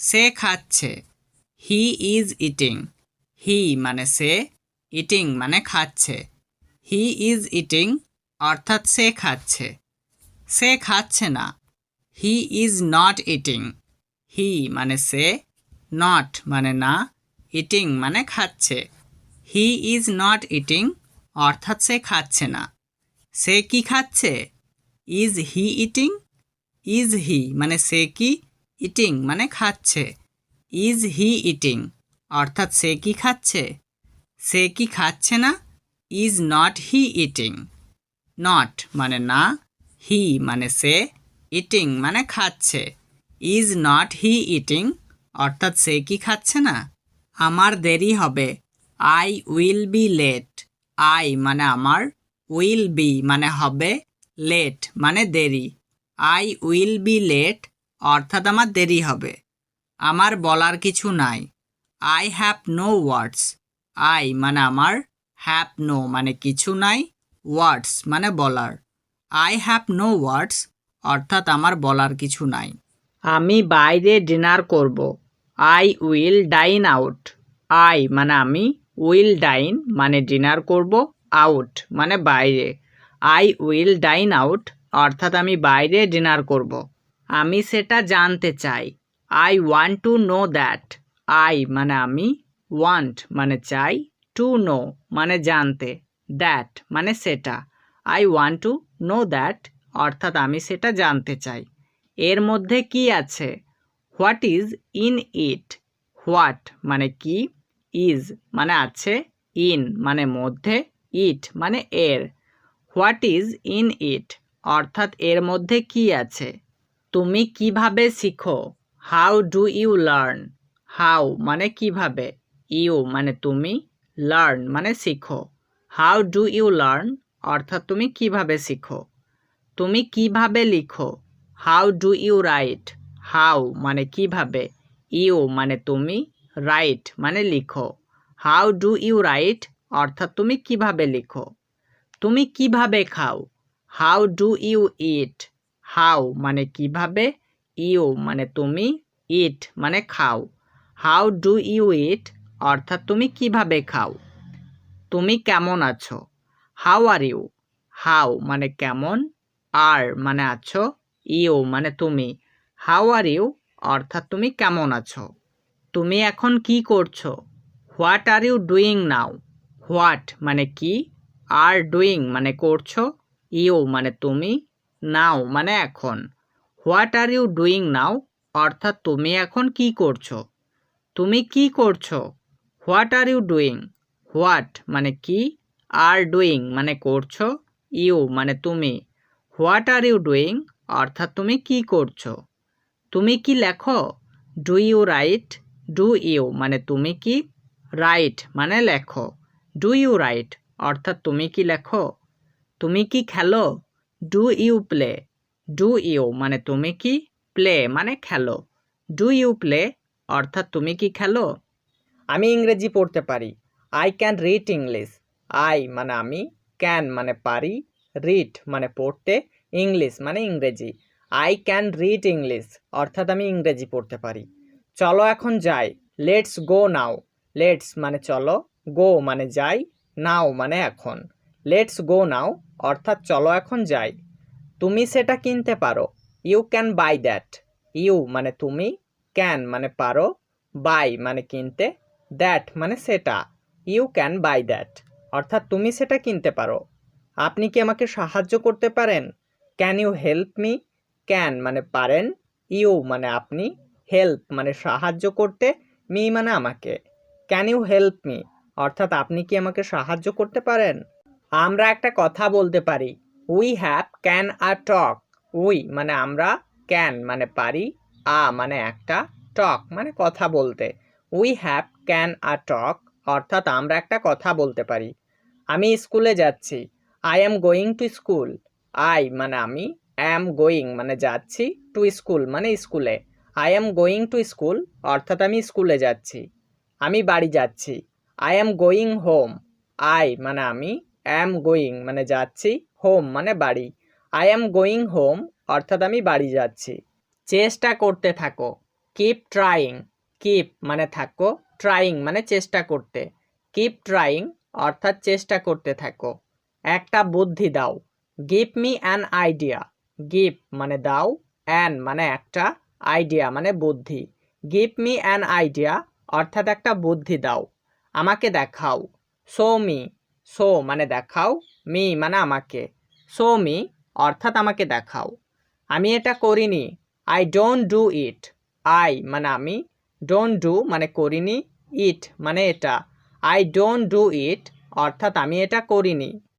সে খাচ্ছে। He is eating. He মানে সে, eating মানে খাচ্ছে। হি ইজ ইটিং অর্থাৎ সে খাচ্ছে। সে খাচ্ছে না। He is not eating. He মানে সে, নট মানে না, ইটিং মানে খাচ্ছে। হি ইজ নট ইটিং অর্থাৎ সে খাচ্ছে না। সে কি খাচ্ছে? Is he eating. Is he মানে সে কি, ইটিং মানে খাচ্ছে। ইজ হি ইটিং অর্থাৎ সে কি খাচ্ছে? সে কি খাচ্ছে না? Is not he eating. Not মানে না, হি মানে সে, ইটিং মানে খাচ্ছে। ইজ নট হি ইটিং অর্থাৎ সে কি খাচ্ছে না? আমার দেরি হবে। I will be late. I মানে আমার, উইল বি মানে হবে, লেট মানে দেরি। আই উইল বি লেট অর্থাৎ আমার দেরি হবে। আমার বলার কিছু নাই। I have no words. I মানে আমার, হ্যাভ নো মানে কিছু নাই, ওয়ার্ডস মানে বলার। আই হ্যাভ নো ওয়ার্ডস অর্থাৎ আমার বলার কিছু নাই। আমি বাইরে ডিনার করব। I will dine out. I মানে আমি, উইল ডাইন মানে ডিনার করব, আউট মানে বাইরে। আই উইল ডাইন আউট অর্থাৎ আমি বাইরে ডিনার করব। আমি সেটা জানতে চাই। I want to know that. I মানে আমি, ওয়ান্ট মানে চাই, টু নো মানে জানতে, দ্যাট মানে সেটা। I want to know that অর্থাৎ আমি সেটা জানতে চাই। এর মধ্যে কি আছে? What is in it. What মানে কি, ইজ মানে আছে, ইন মানে মধ্যে, ইট মানে এর। হোয়াট ইজ ইন ইট অর্থাৎ এর মধ্যে কি আছে। তুমি কিভাবে শিখো? How do you learn. How মানে কিভাবে, ইউ মানে তুমি, লার্ন মানে শিখো। হাউ ডু ইউ লার্ন অর্থাৎ তুমি কিভাবে শিখো। তুমি কিভাবে লিখো? How do you write. How মানে কিভাবে, ইউ মানে তুমি, রাইট মানে লিখো। হাউ ডু ইউ রাইট অর্থাৎ তুমি কিভাবে লিখো। তুমি কিভাবে খাও? How do you eat. How মানে কিভাবে, ইউ মানে তুমি, ইট মানে খাও। হাউ ডু ইউ ইট অর্থাৎ তুমি কিভাবে খাও। তুমি কেমন আছো? How are you. হাউ মানে কেমন, আর মানে আছো, ইউ মানে তুমি। হাউ আর ইউ অর্থাৎ তুমি কেমন আছো। তুমি এখন কি করছো? What are you doing now. What মানে কি, আর ডুইং মানে করছো, ইউ মানে তুমি, নাও মানে এখন। What are you doing now অর্থাৎ তুমি এখন কি করছো। তুমি কি করছো? What are you doing. What মানে কি, আর ডুইং মানে করছো, ইউ মানে তুমি। হোয়াট আর ইউ ডুইং অর্থাৎ তুমি কি করছো। তুমি কি লেখো? Do you write. Do you মানে তুমি কি, রাইট মানে লেখো। ডু ইউ রাইট অর্থাৎ তুমি কি লেখো। তুমি কি খেলো? Do you play. Do you মানে তুমি কি, প্লে মানে খেলো। ডু ইউ প্লে অর্থাৎ তুমি কি খেলো। আমি ইংরেজি পড়তে পারি। I can read English. I মানে আমি, ক্যান মানে পারি, রিড মানে পড়তে, ইংলিশ মানে ইংরেজি। আই ক্যান রিড ইংলিশ অর্থাৎ আমি ইংরেজি পড়তে পারি। চলো এখন যাই। Let's go now. লেটস মানে চলো, গো মানে যাই, নাও মানে এখন। লেটস গো নাও অর্থাৎ চলো এখন যাই। তুমি সেটা কিনতে পারো। You can buy that. You মানে তুমি, ক্যান মানে পারো, বাই মানে কিনতে, দ্যাট মানে সেটা। ইউ ক্যান বাই দ্যাট অর্থাৎ তুমি সেটা কিনতে পারো। আপনি কি আমাকে সাহায্য করতে পারেন? Can you help me. Can মানে পারেন, ইউ মানে আপনি, হেল্প মানে সাহায্য করতে, মি মানে আমাকে। ক্যান ইউ হেল্প মি অর্থাৎ আপনি কি আমাকে সাহায্য করতে পারেন? আমরা একটা কথা বলতে পারি। We have can a talk. We মানে আমরা, ক্যান মানে পারি, আ মানে একটা, টক মানে কথা বলতে। উই হ্যাভ ক্যান আ টক অর্থাৎ আমরা একটা কথা বলতে পারি। আমি স্কুলে যাচ্ছি। I am going to school. I মানে আমি, অ্যাম গোয়িং মানে যাচ্ছি, টু স্কুল মানে স্কুলে। I am going to school অর্থাৎ আমি স্কুলে যাচ্ছি। আমি বাড়ি যাচ্ছি। I am going home. I মানে আমি, অ্যাম গোয়িং মানে যাচ্ছি, হোম মানে বাড়ি। আই অ্যাম গোয়িং হোম অর্থাৎ আমি বাড়ি যাচ্ছি। চেষ্টা করতে থাকো। কিপ ট্রাইং, কিপ মানে থাকো, ট্রাইং মানে চেষ্টা করতে। কিপ ট্রাইং অর্থাৎ চেষ্টা করতে থাকো। একটা বুদ্ধি দাও, give me an idea. Give মানে দাও, অ্যান মানে একটা, আইডিয়া মানে বুদ্ধি। গিভ মি অ্যান আইডিয়া অর্থাৎ একটা বুদ্ধি দাও। আমাকে দেখাও, শো মি। শো মানে দেখাও, মি মানে আমাকে। শো মি অর্থাৎ আমাকে দেখাও। আমি এটা করিনি, I don't do it. I মানে আমি, ডোন্ট ডু মানে করিনি, ইট মানে এটা। আই ডোন্ট ডু ইট অর্থাৎ আমি এটা করিনি।